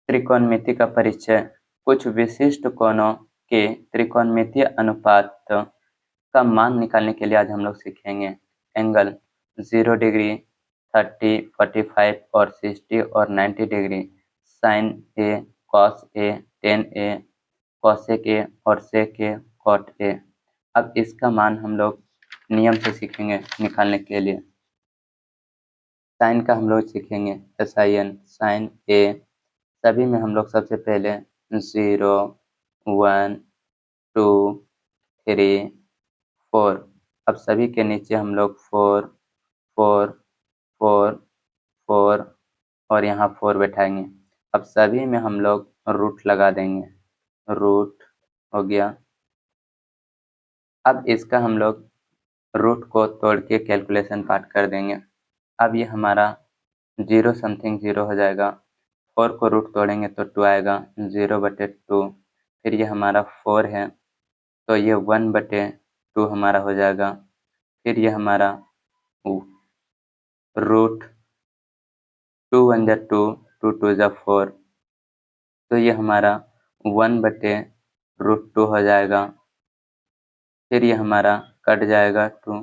त्रिकोणमिति का परिचय। कुछ विशिष्ट कोणों के त्रिकोणमितीय अनुपात का मान निकालने के लिए आज हम लोग सीखेंगे। एंगल 0 डिग्री, 30, 45 और 60 और 90 degree, sine A, cos A, tan A, cosec A और सेक ए, कॉट ए। अब इसका मान हम लोग नियम से सीखेंगे निकालने के लिए। साइन का हम लोग सीखेंगे SIN, साइन ए। सभी में हम लोग सबसे पहले 0, 1, 2, 3, 4। अब सभी के नीचे हम लोग 4, 4, 4, 4 और यहाँ 4 बैठाएंगे। अब सभी में हम लोग रूट लगा देंगे। रूट हो गया। अब इसका हम लोग रूट को तोड़ के कैलकुलेशन पार्ट कर देंगे। अब ये हमारा 0 समथिंग 0 हो जाएगा। 4 को रूट तोड़ेंगे तो 2 आएगा, 0/2। फिर ये हमारा 4 है तो ये 1/2 हमारा हो जाएगा। फिर ये हमारा रूट 2 1 जा 2, 2 2 जा 4, तो ये हमारा 1/√2 हो जाएगा। फिर ये हमारा कट जाएगा 2,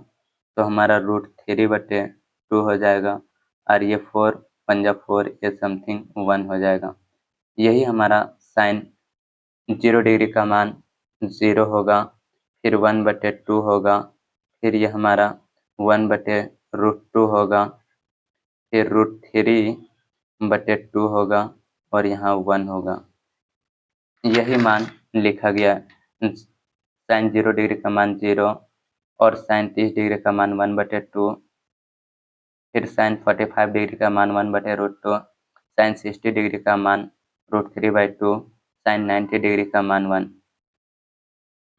तो हमारा √3/2 हो जाएगा। और ये 4 1 जा 4, ये समथिंग 1 हो जाएगा। यही हमारा साइन 0 डिग्री का मान 0 होगा। फिर 1/2 होगा। फिर ये हमारा 1/√2 होगा। फिर √3/2 होगा और यहाँ 1 होगा। यही मान लिखा गया। साइन 0 डिग्री का मान 0 और साइन 30 डिग्री का मान 1/2। फिर साइन 45 डिग्री का मान 1/√2, साइन 60 डिग्री का मान √3/2, साइन 90 डिग्री का मान 1।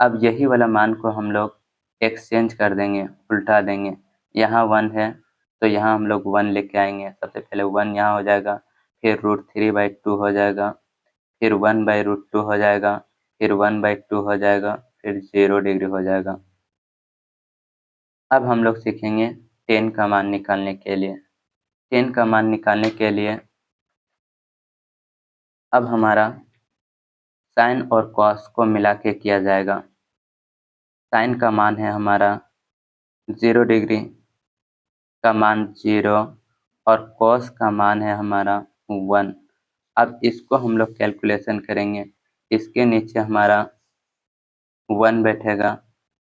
अब यही वाला मान को हम लोग एक्सचेंज कर देंगे, उल्टा देंगे। यहाँ 1 है तो यहाँ हम लोग 1 लेके आएंगे। सबसे पहले 1 यहाँ हो जाएगा, फिर √3/2 हो जाएगा, फिर 1/√2 हो जाएगा, फिर 1/2 हो जाएगा, फिर 0 डिग्री हो जाएगा। अब हम लोग सीखेंगे 10 का मान निकालने के लिए। 10 का मान निकालने के लिए अब हमारा साइन और कॉस को मिला के किया जाएगा। साइन का मान है हमारा 0 डिग्री का मान 0 और कॉस का मान है हमारा 1। अब इसको हम लोग कैलकुलेशन करेंगे। इसके नीचे हमारा 1 बैठेगा,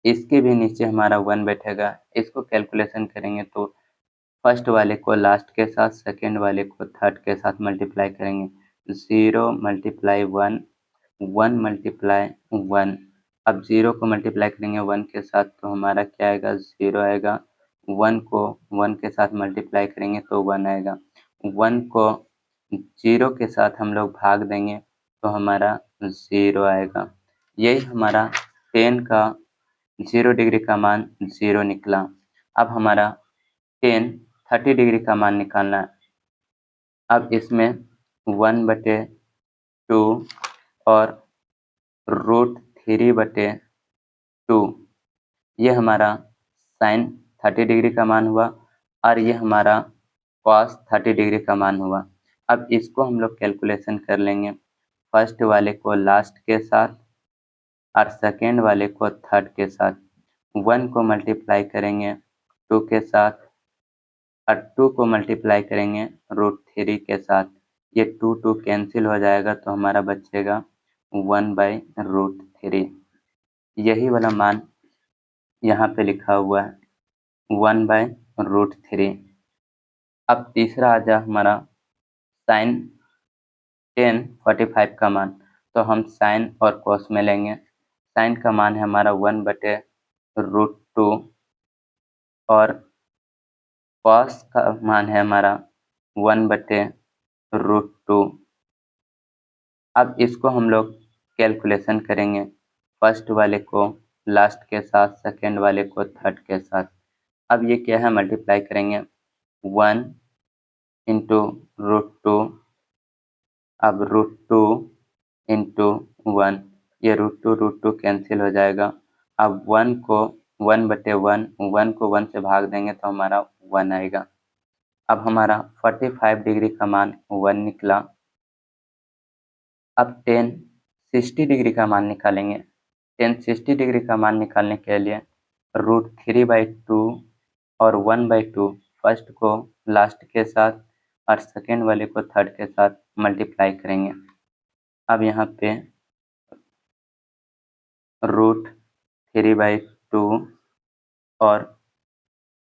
इसके भी नीचे हमारा 1 बैठेगा। इसको कैलकुलेशन करेंगे तो फर्स्ट वाले को लास्ट के साथ, सेकेंड वाले को थर्ड के साथ मल्टीप्लाई करेंगे। 0 × 1, 1 × 1। अब 0 को मल्टीप्लाई करेंगे 1 के साथ तो हमारा क्या आएगा, 0 आएगा। 1 को 1 के साथ मल्टीप्लाई करेंगे तो 1 आएगा। 1 को 0 के साथ हम लोग भाग देंगे तो हमारा 0 आएगा। यही हमारा 10 का 0 डिग्री का मान 0 निकला। अब हमारा 10 30 डिग्री का मान निकालना है। अब इसमें 1/2 और √3/2, ये हमारा साइन 30 डिग्री का मान हुआ और ये हमारा कॉस 30 डिग्री का मान हुआ। अब इसको हम लोग कैलकुलेशन कर लेंगे। फर्स्ट वाले को लास्ट के साथ और सेकेंड वाले को थर्ड के साथ। 1 को मल्टीप्लाई करेंगे 2 के साथ और 2 को मल्टीप्लाई करेंगे √3 के साथ। ये 2 2 कैंसिल हो जाएगा तो हमारा बचेगा 1/√3। यही वाला मान यहाँ पे लिखा हुआ है, 1/√3। अब तीसरा आ जा हमारा साइन 1045 का मान, तो हम साइन और कॉस में लेंगे। साइन का मान है हमारा 1/√2 और कॉस का मान है हमारा 1/√2। अब इसको हम लोग कैलकुलेशन करेंगे। फर्स्ट वाले को लास्ट के साथ, सेकेंड वाले को थर्ड के साथ। अब ये क्या है, मल्टीप्लाई करेंगे 1 × √2। अब √2 × 1, ये √2 कैंसिल हो जाएगा। अब 1 को 1/1, 1 को 1 से भाग देंगे तो हमारा 1 आएगा। अब हमारा 45 डिग्री का मान 1 निकला। अब टेन 60 डिग्री का मान निकालेंगे। टेन 60 डिग्री का मान निकालने के लिए √3/2 और 1/2 फर्स्ट को लास्ट के साथ और सेकेंड वाले को थर्ड के साथ मल्टीप्लाई करेंगे। अब यहाँ पे √3/2 और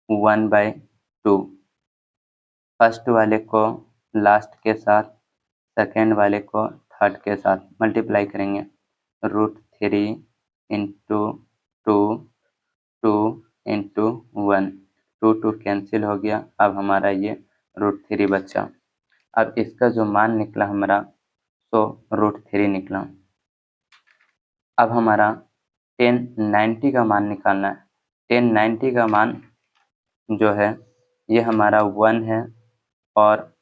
1/2 फर्स्ट वाले को लास्ट के साथ, सेकेंड वाले को थर्ड के साथ मल्टीप्लाई करेंगे। √3 इंटू 2 2 इंटू 1 2 कैंसिल हो गया। अब हमारा ये √3 बचा। अब इसका जो मान निकला हमारा सो √3 निकला। अब हमारा 1090 का मान निकालना है। 1090 का मान जो है ये हमारा 1 है और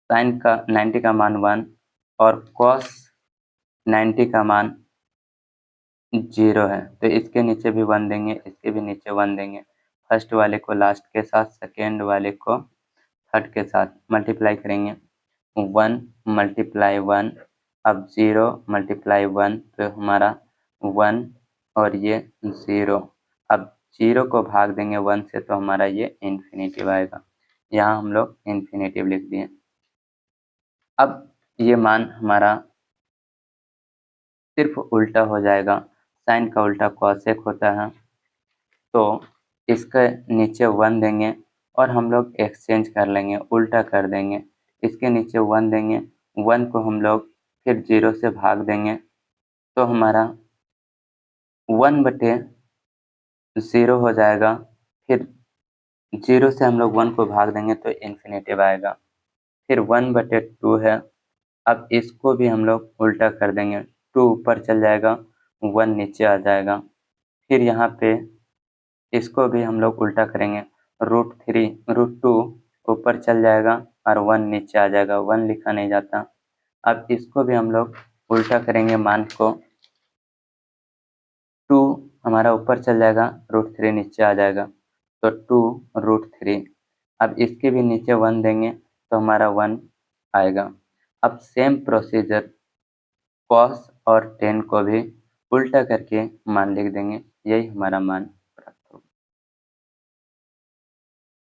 साइन का 90 का मान 1 और कॉस 90 का मान 0 है। तो इसके नीचे भी 1 देंगे, इसके भी नीचे 1 देंगे। फर्स्ट वाले को लास्ट के साथ, सेकेंड वाले को थर्ड के साथ मल्टीप्लाई करेंगे। 1 × 1 अब 0 × 1 तो हमारा 1 और ये 0। अब 0 को भाग देंगे 1 से तो हमारा ये इन्फिनेटिव आएगा। यहाँ हम लोग इन्फिनेटिव लिख दिए। अब ये मान हमारा सिर्फ उल्टा हो जाएगा। साइन का उल्टा कॉसेक होता है, तो इसके नीचे 1 देंगे और हम लोग एक्सचेंज कर लेंगे, उल्टा कर देंगे। इसके नीचे 1 देंगे, 1 को हम लोग फिर 0 से भाग देंगे तो हमारा 1/0 हो जाएगा। फिर 0 से हम लोग 1 को भाग देंगे तो इन्फिनेटिव आएगा। फिर 1/2 है। अब इसको भी हम लोग उल्टा कर देंगे। 2 ऊपर चल जाएगा, 1 नीचे आ जाएगा। फिर यहाँ पे इसको भी हम लोग उल्टा करेंगे। √2 ऊपर चल जाएगा और 1 नीचे आ जाएगा, 1 लिखा नहीं जाता। अब इसको भी हम लोग उल्टा करेंगे, मान को 2 हमारा ऊपर चल जाएगा, √3 नीचे आ जाएगा, तो 2√3। अब इसके भी नीचे 1 देंगे तो हमारा 1 आएगा। अब सेम प्रोसीजर कॉस और टेन को भी उल्टा करके मान लिख देंगे। यही हमारा मान